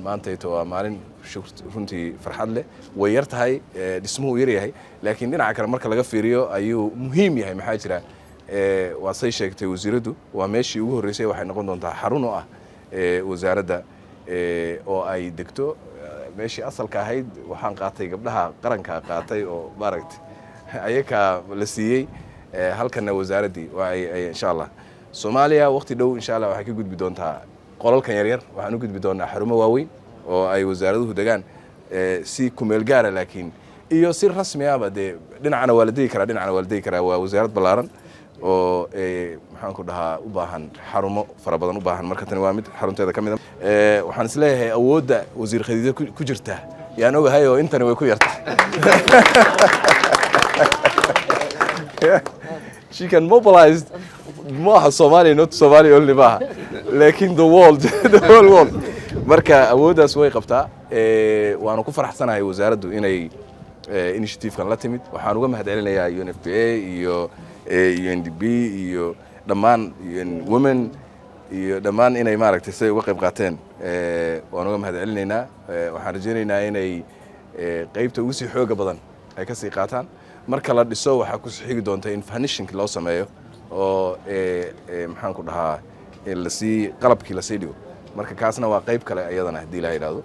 maantayto waa maalin runtii farxad leh way yar tahay dhismuhu yar yahay laakiin dhinaca kale marka laga fiiriyo ayuu muhiim yahay maxaa jira waa say sheegtay wasiiradu waa meeshii ugu horeysay waxay noqon doontaa xarun oo ah wasaaradda oo ay degto meeshii asalka ahayd waxaan qaatay gabdhaha qaranka qaatay oo maaragtay ayaka la siiyey halkana wasaaraddii waa ay insha Allah Soomaaliya waqti dhow insha Allah waxay ka gudbi doontaa qolalkan yaryar waxaan u gudbi doonaa xarumo waaweyn oo ay wasaaraduhu degaan si kumeel gaara laakiin iyo si rasmi ah dhinacana waa la degi karaa waa wasaarad ballaaran oo maxaan ku dhahaa u baahan xarumo fara badan u baahan marka tan waa mid xarunteeda kamid ah waxaan isleeyahay awoodda wasiir Khadiija ku jirta yaan ogahay oo intani way ku yartahay she can mobilize maaha Soomaaliya not Soomaaliya only maaha laakiin the whole world marka awooddaas way qabtaa waanu ku faraxsanahay wasaaraddu inay initiative-kan la timid waxaan uga mahadcelinayaa UNFPA iyo UNDP iyo dhammaan women iyo dhammaan inay maaragtay say uga qayb qaateen waan uga mahadcelinaynaa waxaan rajaynaynaa inay qaybta ugu sii xooga badan ay ka sii qaataan marka la dhiso waxa ku xigi doonta in finishing loo sameeyo oo maxaan ku dhahaa la sii qalabkii la sii dhigo marka kaasna waa qayb kale ayadana hadii la yiraahdo